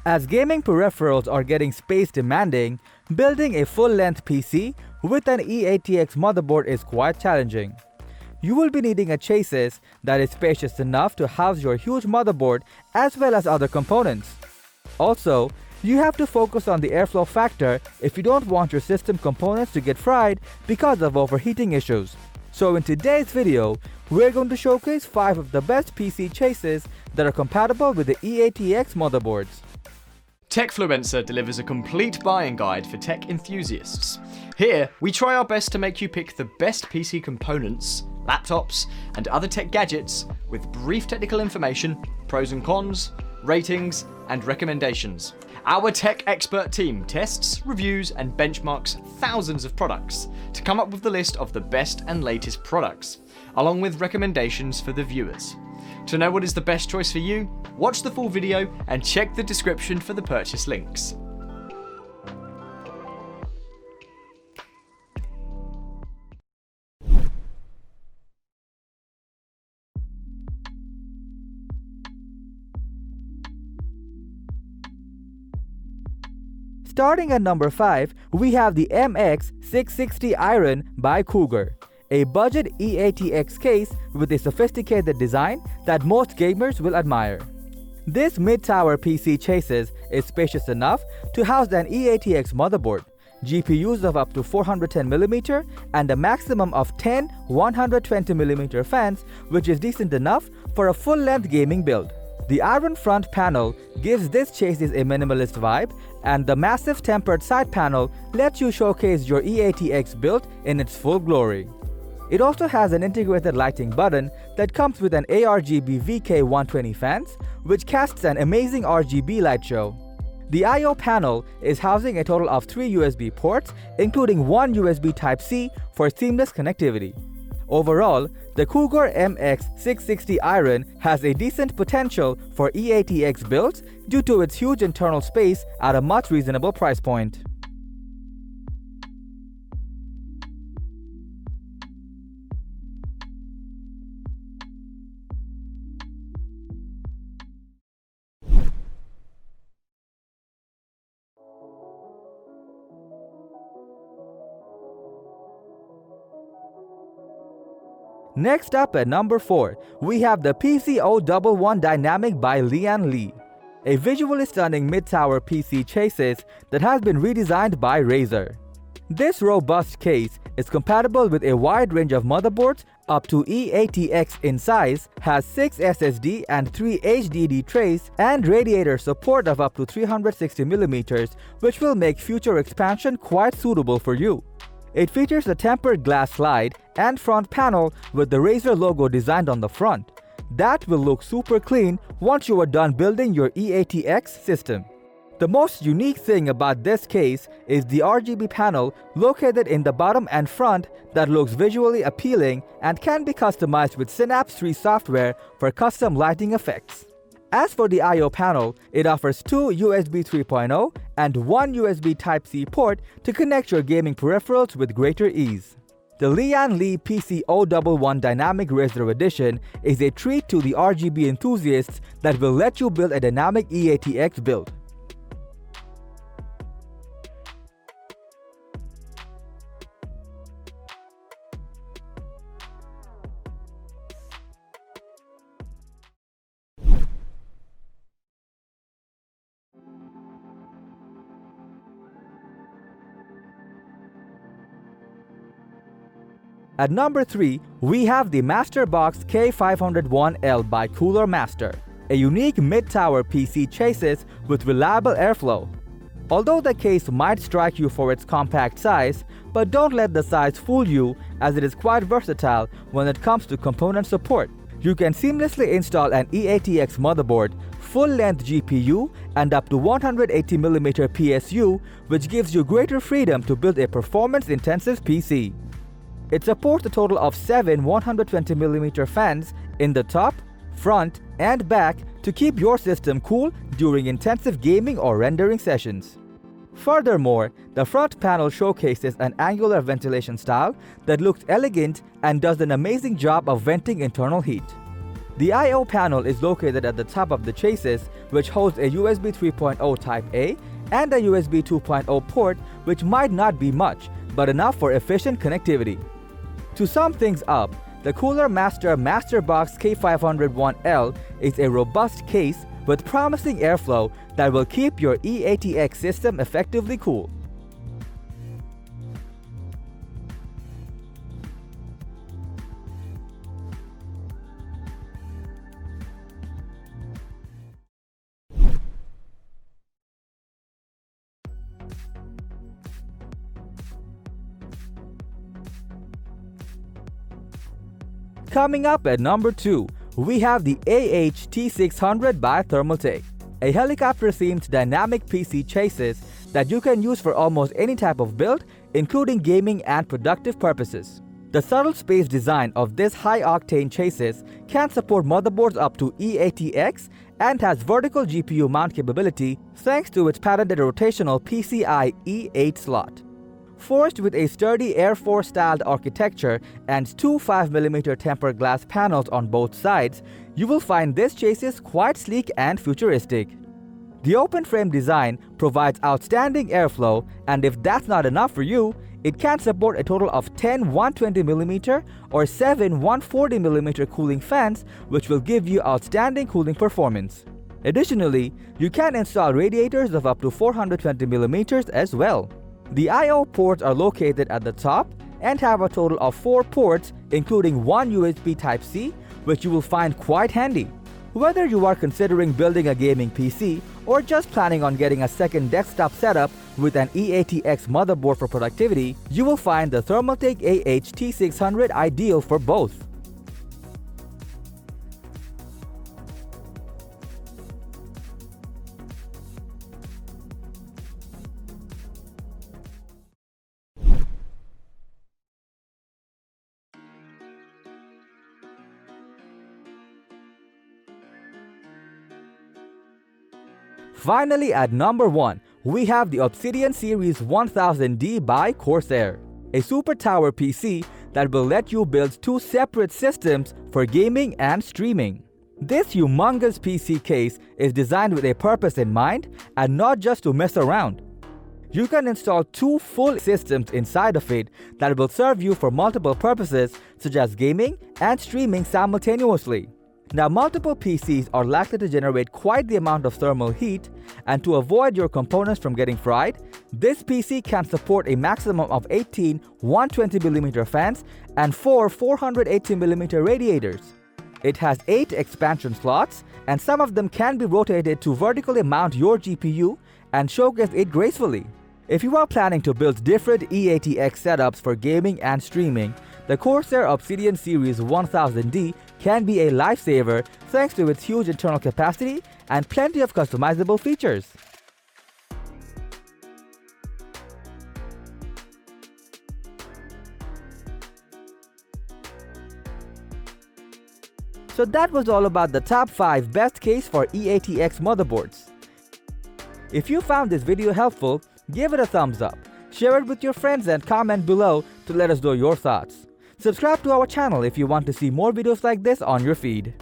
As gaming peripherals are getting space demanding, building a full-length PC with an E-ATX motherboard is quite challenging. You will be needing a chassis that is spacious enough to house your huge motherboard as well as other components. Also, you have to focus on the airflow factor if you don't want your system components to get fried because of overheating issues. So in today's video, we're going to showcase 5 of the best PC chassis that are compatible with the E-ATX motherboards. Techfluencer delivers a complete buying guide for tech enthusiasts. Here, we try our best to make you pick the best PC components, laptops, and other tech gadgets with brief technical information, pros and cons, ratings, and recommendations. Our tech expert team tests, reviews, and benchmarks thousands of products to come up with the list of the best and latest products, along with recommendations for the viewers. To know what is the best choice for you, watch the full video and check the description for the purchase links. Starting at number 5, we have the MX660 Iron by COUGAR, a budget E-ATX case with a sophisticated design that most gamers will admire. This mid-tower PC chassis is spacious enough to house an E-ATX motherboard, GPUs of up to 410mm, and a maximum of 10 120mm fans, which is decent enough for a full-length gaming build. The iron front panel gives this chassis a minimalist vibe, and the massive tempered side panel lets you showcase your E-ATX build in its full glory. It also has an integrated lighting button that comes with an ARGB VK120 fans, which casts an amazing RGB light show. The I/O panel is housing a total of 3 USB ports, including 1 USB Type-C for seamless connectivity. Overall, the COUGAR MX660 Iron has a decent potential for E-ATX builds due to its huge internal space at a much reasonable price point. Next up at number 4, we have the PC011 Dynamic by LIAN, a visually stunning mid-tower PC chassis that has been redesigned by Razer. This robust case is compatible with a wide range of motherboards up to E-ATX in size, has 6 SSD and 3 HDD trays, and radiator support of up to 360mm, which will make future expansion quite suitable for you. It features a tempered glass slide and front panel with the Razer logo designed on the front. That will look super clean once you are done building your E-ATX system. The most unique thing about this case is the RGB panel located in the bottom and front that looks visually appealing and can be customized with Synapse 3 software for custom lighting effects. As for the I/O panel, it offers 2 USB 3.0 and 1 USB Type-C port to connect your gaming peripherals with greater ease. The LIAN PC011 Dynamic Razer Edition is a treat to the RGB enthusiasts that will let you build a dynamic E-ATX build. At number 3, we have the Masterbox K501L by Cooler Master, a unique mid-tower PC chassis with reliable airflow. Although the case might strike you for its compact size, but don't let the size fool you, as it is quite versatile when it comes to component support. You can seamlessly install an E-ATX motherboard, full-length GPU, and up to 180mm PSU, which gives you greater freedom to build a performance-intensive PC. It supports a total of 7 120mm fans in the top, front, and back to keep your system cool during intensive gaming or rendering sessions. Furthermore, the front panel showcases an angular ventilation style that looks elegant and does an amazing job of venting internal heat. The I/O panel is located at the top of the chassis which holds a USB 3.0 Type A and a USB 2.0 port, which might not be much, but enough for efficient connectivity. To sum things up, the Cooler Master MasterBox K501L is a robust case with promising airflow that will keep your E-ATX system effectively cool. Coming up at number 2, we have the T600 by Thermaltake, a helicopter-themed dynamic PC chassis that you can use for almost any type of build, including gaming and productive purposes. The subtle space design of this high-octane chassis can support motherboards up to E-ATX and has vertical GPU mount capability thanks to its patented rotational PCI E8 slot. Forged with a sturdy Air Force-styled architecture and two 5mm tempered glass panels on both sides, you will find this chassis quite sleek and futuristic. The open frame design provides outstanding airflow, and if that's not enough for you, it can support a total of 10 120mm or 7 140mm cooling fans, which will give you outstanding cooling performance. Additionally, you can install radiators of up to 420mm as well. The I/O ports are located at the top and have a total of 4 ports, including one USB Type-C, which you will find quite handy. Whether you are considering building a gaming PC or just planning on getting a second desktop setup with an E-ATX motherboard for productivity, you will find the Thermaltake T600 ideal for both. Finally, at number 1, we have the Obsidian Series 1000D by CORSAIR, a super tower PC that will let you build 2 separate systems for gaming and streaming. This humongous PC case is designed with a purpose in mind and not just to mess around. You can install 2 full systems inside of it that will serve you for multiple purposes such as gaming and streaming simultaneously. Now, multiple PCs are likely to generate quite the amount of thermal heat, and to avoid your components from getting fried, this PC can support a maximum of 18 120mm fans and 4 480mm radiators. It has 8 expansion slots, and some of them can be rotated to vertically mount your GPU and showcase it gracefully. If you are planning to build different E-ATX setups for gaming and streaming, the CORSAIR Obsidian Series 1000D can be a lifesaver thanks to its huge internal capacity and plenty of customizable features. So that was all about the top 5 best case for E-ATX motherboards. If you found this video helpful, give it a thumbs up, share it with your friends and comment below to let us know your thoughts. Subscribe to our channel if you want to see more videos like this on your feed.